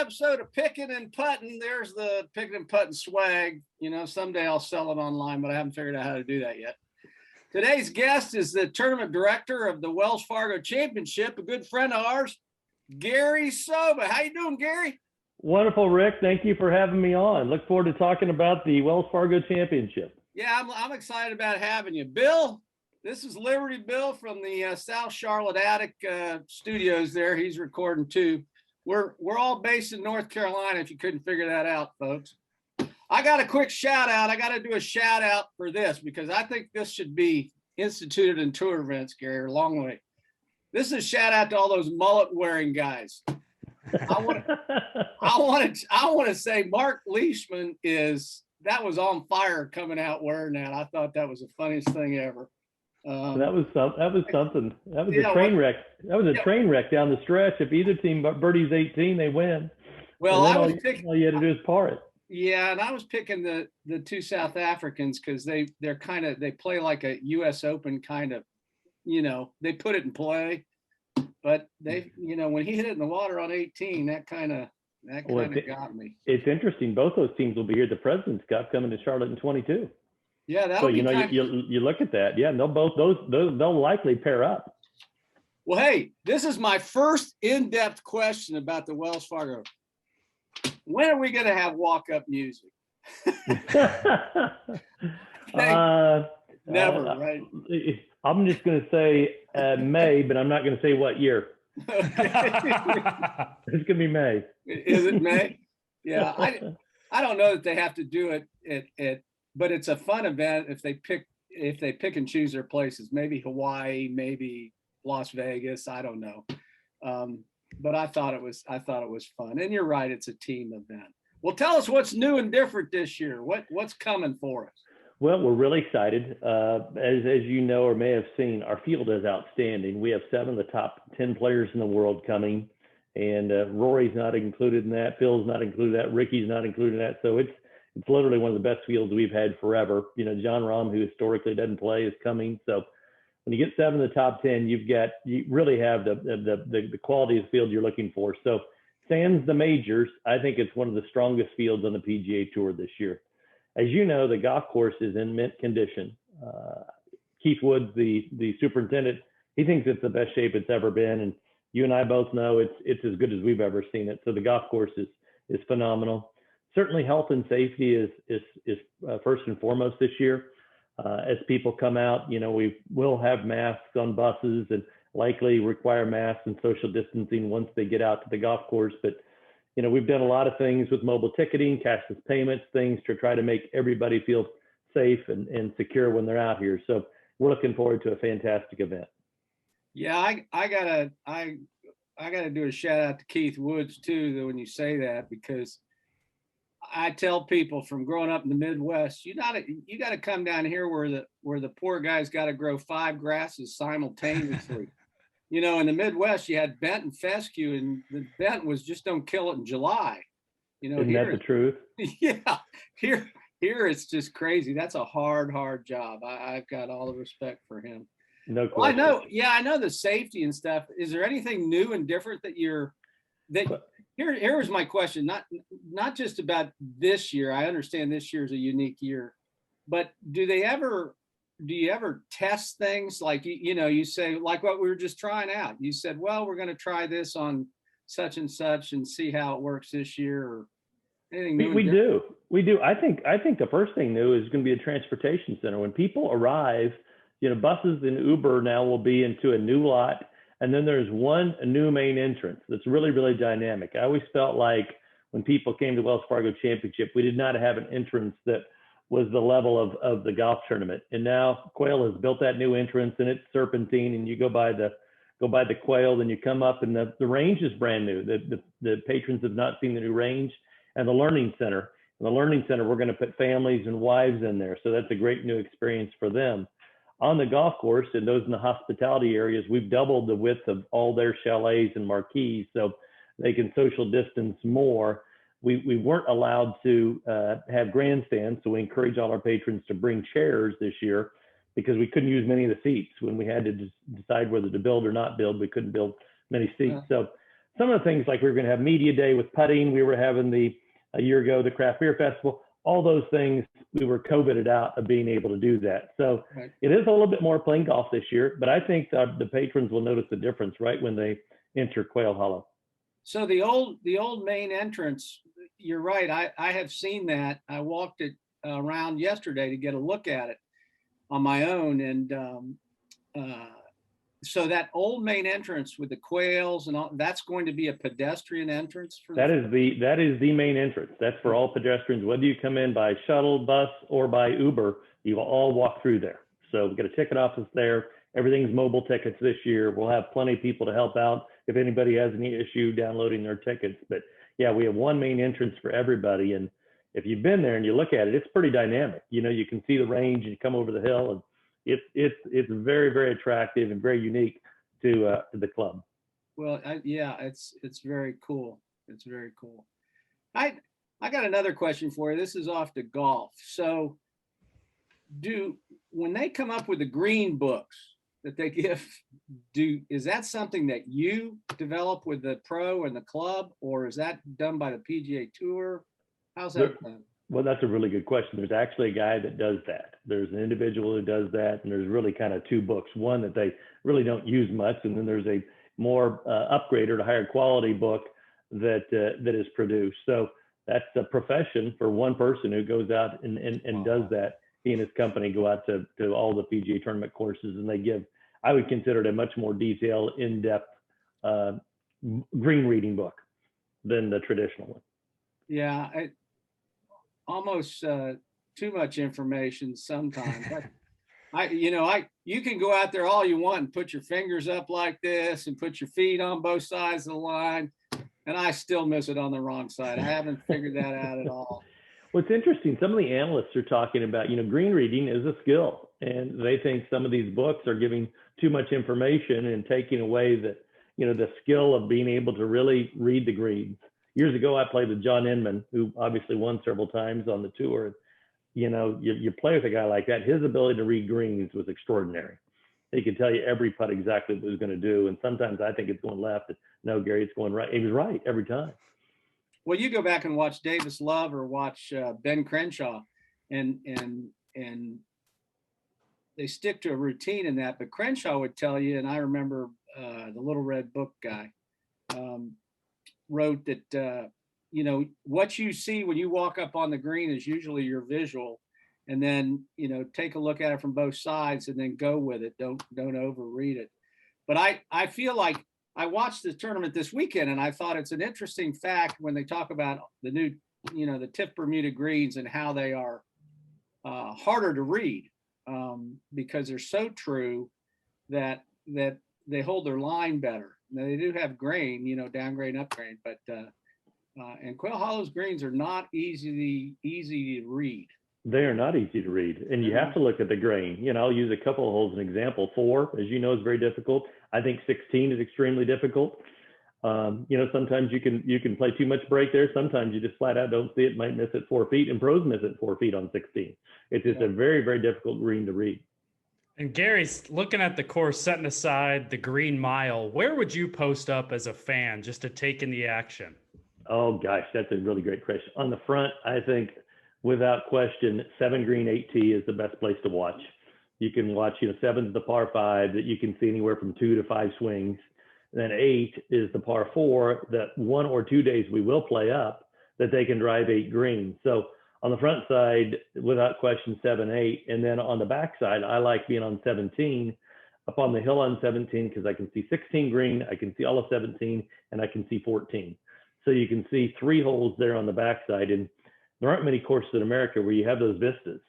episode of Picking and Putting. There's the Picking and Putting swag. You know, someday I'll sell it online, but I haven't figured out how to do that yet. Today's guest is the tournament director of the Wells Fargo Championship, a good friend of ours, Gary Sobba. How you doing, Gary? Wonderful, Rick. Thank you for having me on. Look forward to talking about the Wells Fargo Championship. Yeah, I'm excited about having you. Bill, this is Liberty Bill from the South Charlotte Attic studios there. He's recording too. We're all based in North Carolina, if you couldn't figure that out, folks. I got a quick shout out. I got to do a shout out for this because I think this should be instituted in tour events, Gary, a long way. This is a shout out to all those mullet wearing guys. I want to say Mark Leishman that was on fire coming out wearing that. I thought that was the funniest thing ever. That was something. That was a train wreck. That was a train wreck down the stretch. If either team birdies 18, they win. Well, all you had to do is par it. Yeah, and I was picking the two South Africans because they play like a U.S. Open kind of, you know, they put it in play, but they, you know, when he hit it in the water on 18, that kind of got me. It's interesting. Both those teams will be here at the President's Cup coming to Charlotte in 22. Yeah, that'll be. So you look at that. Yeah, they'll likely pair up. Well, hey, this is my first in-depth question about the Wells Fargo. When are we going to have walk-up music? Never, right? I'm just going to say May, but I'm not going to say what year. It's going to be May. Is it May? Yeah, I don't know that they have to do it but it's a fun event if they pick and choose their places. Maybe Hawaii, maybe Las Vegas. I don't know. But I thought it was fun. And you're right, it's a team event. Well, tell us what's new and different this year. What's coming for us? Well, we're really excited. As you know or may have seen, our field is outstanding. We have 7 of the top 10 players in the world coming, and Rory's not included in that. Phil's not included in that. Ricky's not included in that. So it's literally one of the best fields we've had forever. You know, John Rahm, who historically doesn't play, is coming. So when you get 7 of the top 10, you really have the quality of the field you're looking for. So sans the majors, I think it's one of the strongest fields on the PGA Tour this year. As you know, the golf course is in mint condition. Keith Woods, the superintendent, he thinks it's the best shape it's ever been. And you and I both know it's as good as we've ever seen it. So the golf course is phenomenal. Certainly health and safety is first and foremost this year. As people come out, you know, we will have masks on buses and likely require masks and social distancing once they get out to the golf course. But, you know, we've done a lot of things with mobile ticketing, cashless payments, things to try to make everybody feel safe and secure when they're out here. So we're looking forward to a fantastic event. Yeah, I gotta do a shout out to Keith Woods too, though, when you say that, because I tell people from growing up in the Midwest, you got to come down here where the poor guys got to grow 5 grasses simultaneously. You know, in the Midwest, you had bent and fescue, and the bent was just don't kill it in July. You know, isn't that the truth? Yeah, here it's just crazy. That's a hard job. I've got all the respect for him. No question. Well, I know the safety and stuff. Is there anything new and different Here was my question, not just about this year. I understand this year is a unique year, but do you ever test things like, you know, you say like what we were just trying out? You said, well, we're going to try this on such and such and see how it works this year, or anything new? We do. I think the first thing new is going to be a transportation center. When people arrive, you know, buses and Uber now will be into a new lot. And then there's a new main entrance that's really, really dynamic. I always felt like when people came to Wells Fargo Championship, we did not have an entrance that was the level of the golf tournament. And now Quail has built that new entrance, and it's serpentine, and you go by the Quail, then you come up, and the range is brand new. The patrons have not seen the new range, and the Learning Center. In the Learning Center, we're going to put families and wives in there. So that's a great new experience for them. On the golf course and those in the hospitality areas, we've doubled the width of all their chalets and marquees so they can social distance more. We weren't allowed to have grandstands, so we encourage all our patrons to bring chairs this year because we couldn't use many of the seats when we had to decide whether to build or not build. We couldn't build many seats. So some of the things like we were going to have media day with putting, we were having a year ago, the craft beer festival, all those things, we were COVIDed out of being able to do that. So Right. it is a little bit more playing golf this year, but I think the patrons will notice the difference right when they enter Quail Hollow. So the old main entrance, you're right. I have seen that. I walked it around yesterday to get a look at it on my own. And so that old main entrance with the quails and all, that's going to be a pedestrian entrance for that is the main entrance. That's for all pedestrians, whether you come in by shuttle, bus, or by Uber, you will all walk through there. So we've got a ticket office there. Everything's mobile tickets this year. We'll have plenty of people to help out if anybody has any issue downloading their tickets. But yeah, we have one main entrance for everybody. And if you've been there and you look at it, it's pretty dynamic. You know, you can see the range and you come over the hill, and it's very, very attractive and very unique to the club. Well, yeah, it's very cool. It's very cool. I got another question for you. This is off to golf. So when they come up with the green books that they give, is that something that you develop with the pro and the club, or is that done by the PGA Tour? How's that done? Well, that's a really good question. There's actually a guy that does that. There's an individual who does that, and there's really kind of two books. One that they really don't use much, and then there's a more upgraded, higher quality book that is produced. So that's a profession for one person who goes out and does that. He and his company go out to all the PGA tournament courses, and they give, I would consider it a much more detailed, in-depth green reading book than the traditional one. Yeah, almost too much information sometimes. You can go out there all you want and put your fingers up like this and put your feet on both sides of the line, and I still miss it on the wrong side. I haven't figured that out at all. What's interesting, some of the analysts are talking about, green reading is a skill, and they think some of these books are giving too much information and taking away the skill of being able to really read the greens. Years ago, I played with John Inman, who obviously won several times on the tour. You play with a guy like that, his ability to read greens was extraordinary. He could tell you every putt exactly what he was going to do, and sometimes I think it's going left. No, Gary, it's going right. He was right every time. Well, you go back and watch Davis Love or watch Ben Crenshaw, and they stick to a routine in that. But Crenshaw would tell you, and I remember the Little Red Book guy wrote that what you see when you walk up on the green is usually your visual, and then take a look at it from both sides and then go with it. Don't overread it. But I feel like I watched the tournament this weekend, and I thought it's an interesting fact when they talk about the new, the TIFF Bermuda greens and how they are harder to read because they're so true that they hold their line better. Now, they do have grain, downgrade and upgrade, but and Quail Hollow's greens are not easy to read. They are not easy to read, and you have to look at the grain. I'll use a couple of holes as an example. 4, as you know, is very difficult. I think 16 is extremely difficult. Sometimes you can play too much break there. Sometimes you just flat out don't see it, might miss it 4 feet, and pros miss it 4 feet on 16. It's just a very, very difficult green to read. And Gary's looking at the course, setting aside the green mile. Where would you post up as a fan just to take in the action? Oh gosh, that's a really great question. On the front, I think without question, 7 green 8 tee is the best place to watch. You can watch, 7's the par 5 that you can see anywhere from 2 to 5 swings. And then 8 is the par 4 that 1 or 2 days we will play up that they can drive 8 green. So on the front side, without question, 7, 8. And then on the back side, I like being on 17, up on the hill on 17, because I can see 16 green, I can see all of 17, and I can see 14. So you can see 3 holes there on the backside. And there aren't many courses in America where you have those vistas.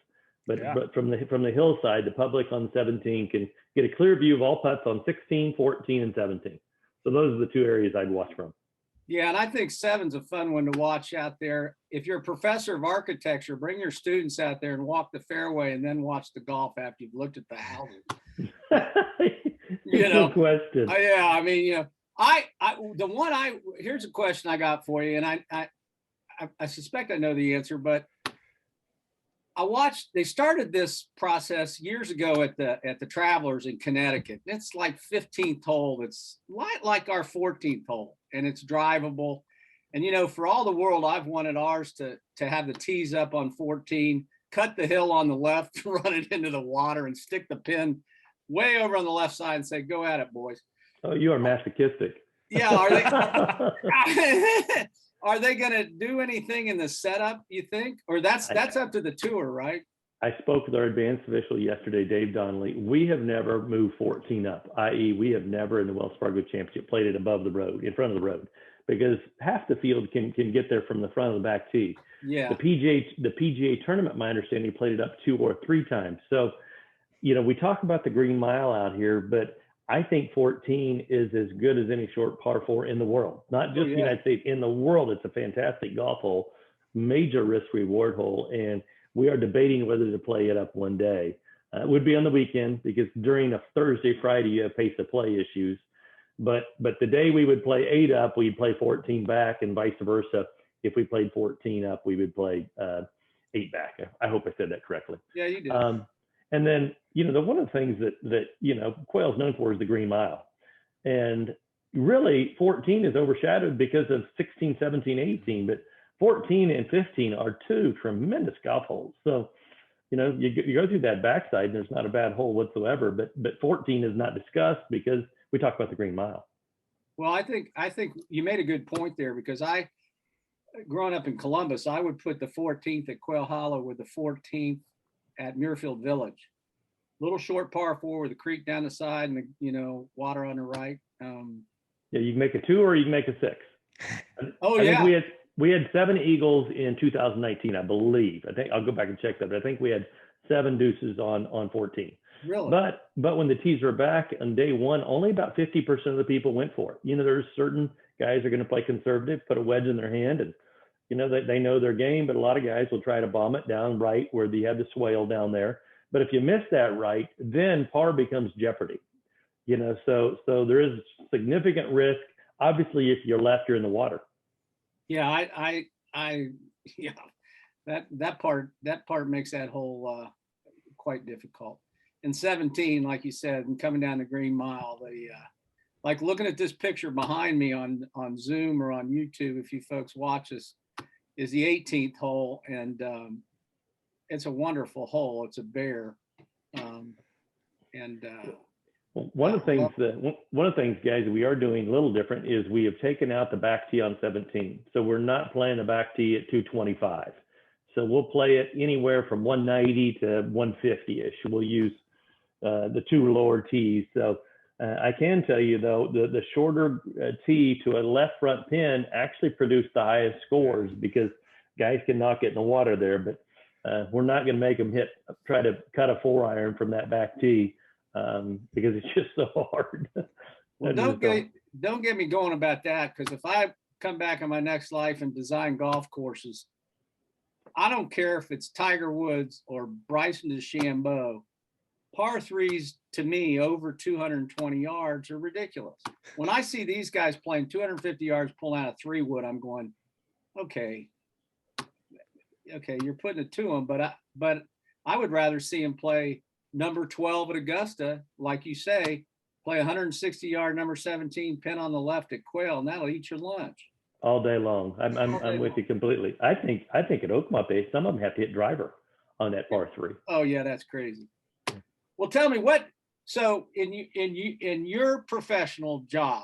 But from the hillside, the public on 17 can get a clear view of all putts on 16, 14, and 17. So those are the 2 areas I'd watch from. Yeah, and I think 7's a fun one to watch out there. If you're a professor of architecture, bring your students out there and walk the fairway and then watch the golf after you've looked at the houses. Good question. Yeah, I mean, here's a question I got for you, and I suspect I know the answer, but I watched, they started this process years ago at the Travelers in Connecticut. It's like 15th hole. It's like our 14th hole, and it's drivable. And, you know, for all the world, I've wanted ours to have the tees up on 14, cut the hill on the left, run it into the water, and stick the pin way over on the left side and say, go at it, boys. Oh, you are masochistic. Yeah. Are they going to do anything in the setup, you think? Or that's up to the tour, right? I spoke with our advanced official yesterday, Dave Donnelly. We have never moved 14 up, i.e. we have never in the Wells Fargo Championship played it above the road, in front of the road, because half the field can get there from the front of the back tee. Yeah. The PGA tournament, my understanding, played it up 2 or 3 times. So, you know, we talk about the green mile out here, but I think 14 is as good as any short par 4 in the world, not just the United States, in the world. It's a fantastic golf hole, major risk reward hole. And we are debating whether to play it up one day. It would be on the weekend, because during a Thursday, Friday, you have pace of play issues. But the day we would play 8 up, we'd play 14 back, and vice versa. If we played 14 up, we would play 8 back. I hope I said that correctly. Yeah, you did. And then, you know, one of the things that you know, Quail's known for is the green mile. And really 14 is overshadowed because of 16, 17, 18, but 14 and 15 are 2 tremendous golf holes. So, you know, you go through that backside and there's not a bad hole whatsoever, but 14 is not discussed because we talk about the green mile. Well, I think you made a good point there, because growing up in Columbus, I would put the 14th at Quail Hollow with the 14th at Muirfield Village. Little short par 4 with a creek down the side and the, you know, water on the right. Yeah, you can make a 2 or you can make a 6. Oh, I yeah. think we had 7 eagles in 2019, I believe. I think I'll go back and check that, but I think we had 7 deuces on 14. Really? But when the tees were back on day 1, only about 50% of the people went for it. You know, there's certain guys are going to play conservative, put a wedge in their hand, and you know that they know their game. But a lot of guys will try to bomb it down right where you have the swale down there. But if you miss that right, then par becomes jeopardy. You know, so there is significant risk. Obviously, if you're left, you're in the water. Yeah, yeah, that part makes that hole quite difficult. And 17, like you said, and coming down the green mile, like looking at this picture behind me on Zoom or on YouTube, if you folks watch this, is the 18th hole, and it's a wonderful hole. It's a bear, One of the things, guys, we are doing a little different is we have taken out the back tee on 17. So we're not playing the back tee at 225. So we'll play it anywhere from 190 to 150-ish. We'll use the 2 lower tees. So I can tell you, though, the shorter tee to a left front pin actually produced the highest scores, because guys can knock it in the water there. But we're not going to make them try to cut a 4-iron from that back tee, because it's just so hard. Well, don't get me going about that, because if I come back in my next life and design golf courses, I don't care if it's Tiger Woods or Bryson DeChambeau. Par 3s to me over 220 yards are ridiculous. When I see these guys playing 250 yards pulling out a 3-wood, I'm going, okay, you're putting it to them, but I would rather see him play number 12 at Augusta, like you say, play 160-yard number 17 pin on the left at Quail, and that'll eat your lunch all day long. I'm with you completely. I think at Oakmont, some of them have to hit driver on that par 3. Oh yeah, that's crazy. Well, tell me so in your professional job,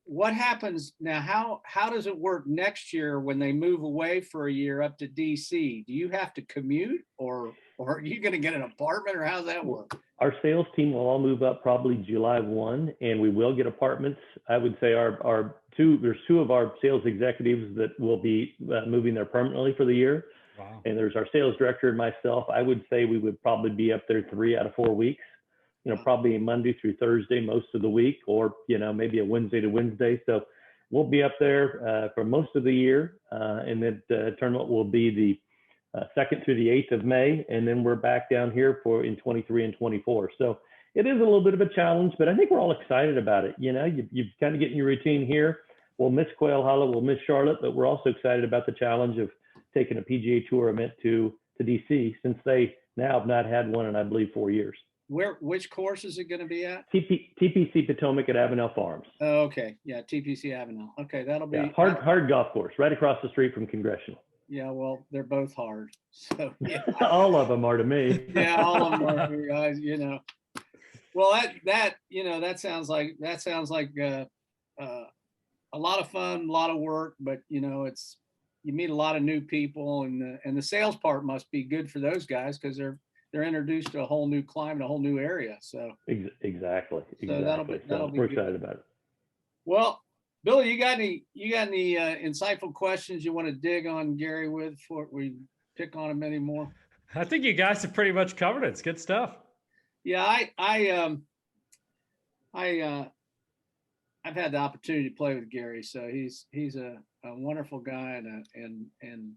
what happens now? How does it work next year when they move away for a year up to DC? Do you have to commute, or are you going to get an apartment, or how's that work? Our sales team will all move up probably July 1, and we will get apartments. I would say there's 2 of our sales executives that will be moving there permanently for the year. Wow. And there's our sales director and myself. I would say we would probably be up there 3 out of 4 weeks, you know, probably Monday through Thursday most of the week, or, you know, maybe a Wednesday to Wednesday. So we'll be up there for most of the year. And then the tournament will be the 2nd through the 8th of May. And then we're back down here in 23 and 24. So it is a little bit of a challenge, but I think we're all excited about it. You know, you kind of get in your routine here. We'll miss Quail Hollow, we'll miss Charlotte, but we're also excited about the challenge of taking a PGA Tour event to to DC, since they now have not had one in, I believe, 4 years. Which course is it going to be at? TPC Potomac at Avenel Farms. Oh, okay. Yeah. TPC Avenel. Okay. That'll be hard golf course right across the street from Congressional. Yeah. Well, they're both hard. So yeah. All of them are to me. Yeah. All of them are, guys, well, that sounds like a lot of fun, a lot of work, but you meet a lot of new people, and the sales part must be good for those guys because they're introduced to a whole new climate, a whole new area. So exactly. So that'll be we're good. excited about it. Well, Billy, you got any insightful questions you want to dig on Gary with before we pick on him anymore? I think you guys have pretty much covered it. It's good stuff. Yeah, I've had the opportunity to play with Gary, so he's a wonderful guy and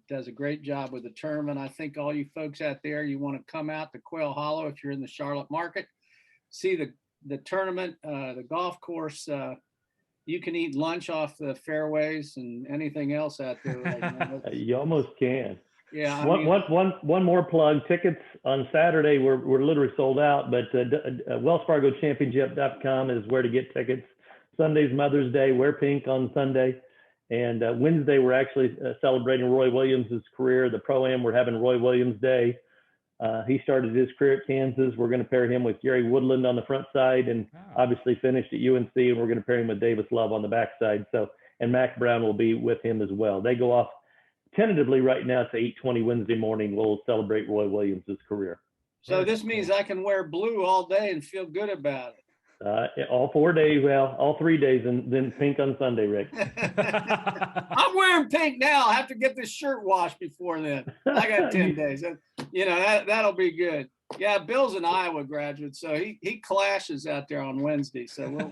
does a great job with the tournament. I think all you folks out there, you want to come out to Quail Hollow if you're in the Charlotte market, see the tournament, the golf course. You can eat lunch off the fairways and anything else out there right now. You almost can. Yeah. One more plug. Tickets on Saturday we're literally sold out, but Wells Fargo Championship.com is where to get tickets. Sunday's Mother's Day. Wear pink on Sunday. And Wednesday, we're actually celebrating Roy Williams' career. The Pro-Am, we're having Roy Williams Day. He started his career at Kansas. We're going to pair him with Gary Woodland on the front side and obviously finished at UNC, and we're going to pair him with Davis Love on the back side. So, and Mac Brown will be with him as well. They go off tentatively right now. It's 8:20 Wednesday morning. We'll celebrate Roy Williams' career. So this means I can wear blue all day and feel good about it. All 4 days, well, all 3 days, and then pink on Sunday, Rick. I'm wearing pink now. I have to get this shirt washed before then. I got 10 days. That'll be good. Yeah, Bill's an Iowa graduate, so he clashes out there on Wednesday. So we'll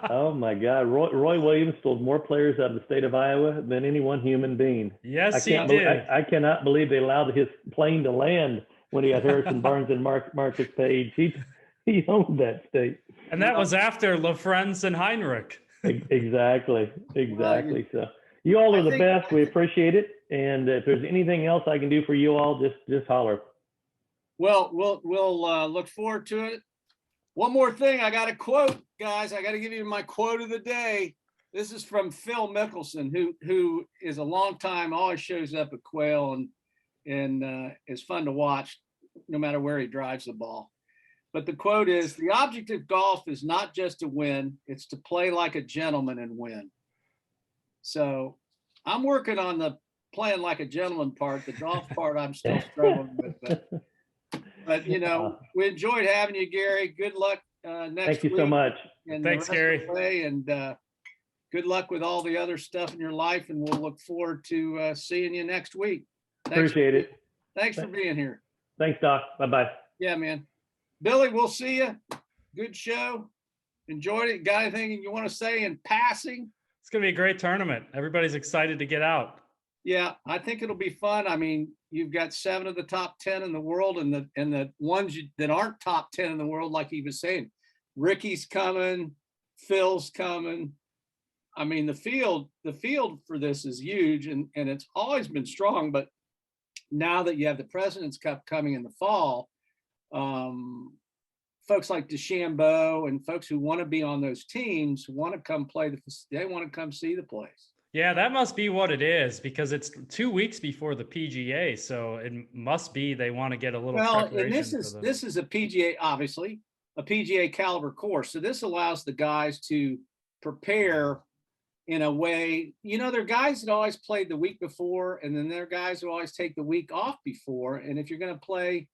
Oh my God, Roy Williams stole more players out of the state of Iowa than any one human being. Yes, he did. I cannot believe they allowed his plane to land when he had Harrison Barnes and Marcus Page. He owned that state. And that was after LaFrentz and Heinrich. Exactly. So you all are the best. We appreciate it. And if there's anything else I can do for you all, just holler. Well, we'll look forward to it. One more thing, I got a quote, guys. I got to give you my quote of the day. This is from Phil Mickelson, who is a long time, always shows up at Quail and is fun to watch no matter where he drives the ball. But the quote is, "The object of golf is not just to win, it's to play like a gentleman and win." So I'm working on the playing like a gentleman part. The golf part I'm still struggling with. But we enjoyed having you, Gary. Good luck next week. Thank you so much. Thanks, Gary. And good luck with all the other stuff in your life. And we'll look forward to seeing you next week. Appreciate it. Thanks for being here. Thanks, Doc. Bye-bye. Yeah, man. Billy, we'll see you. Good show. Enjoyed it. Got anything you want to say in passing? It's going to be a great tournament. Everybody's excited to get out. Yeah, I think it'll be fun. I mean, you've got 7 of the top 10 in the world, and the ones that aren't top 10 in the world, like he was saying, Ricky's coming, Phil's coming. I mean, the field for this is huge, and it's always been strong. But now that you have the President's Cup coming in the fall, folks like DeChambeau and folks who want to be on those teams want to come play they want to come see the place. Yeah, that must be what it is, because it's 2 weeks before the PGA, so it must be they want to get a little. Well, and this is a PGA, obviously a PGA caliber course, so this allows the guys to prepare in a way. There are guys that always played the week before, and then there are guys who always take the week off before. And if you're going to play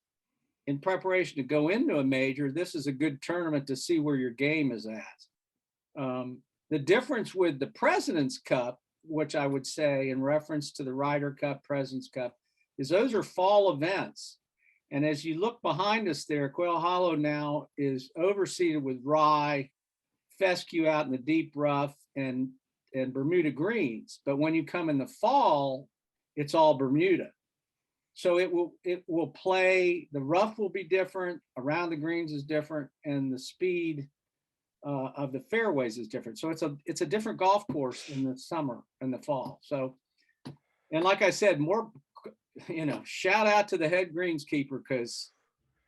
in preparation to go into a major, this is a good tournament to see where your game is at. The difference with the President's Cup, which I would say in reference to the Ryder Cup, President's Cup, is those are fall events. And as you look behind us there, Quail Hollow now is overseeded with Rye, fescue out in the deep rough, and Bermuda greens. But when you come in the fall, it's all Bermuda. So it will play, the rough will be different, around the greens is different, and the speed of the fairways is different. So it's a different golf course in the summer and the fall. So, and like I said, shout out to the head greenskeeper, because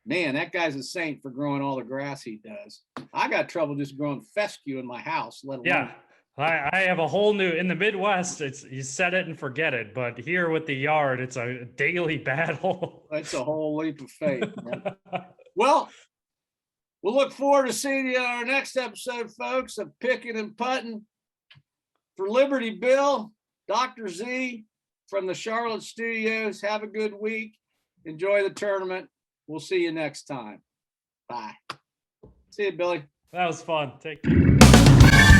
man, that guy's a saint for growing all the grass he does. I got trouble just growing fescue in my house, let alone. Yeah. I have a whole new, in the Midwest, it's you set it and forget it. But here with the yard, it's a daily battle. It's a whole leap of faith, man. Well, we'll look forward to seeing you on our next episode, folks, of Picking and Putting. For Liberty Bill, Dr. Z from the Charlotte studios, have a good week. Enjoy the tournament. We'll see you next time. Bye. See you, Billy. That was fun. Take care.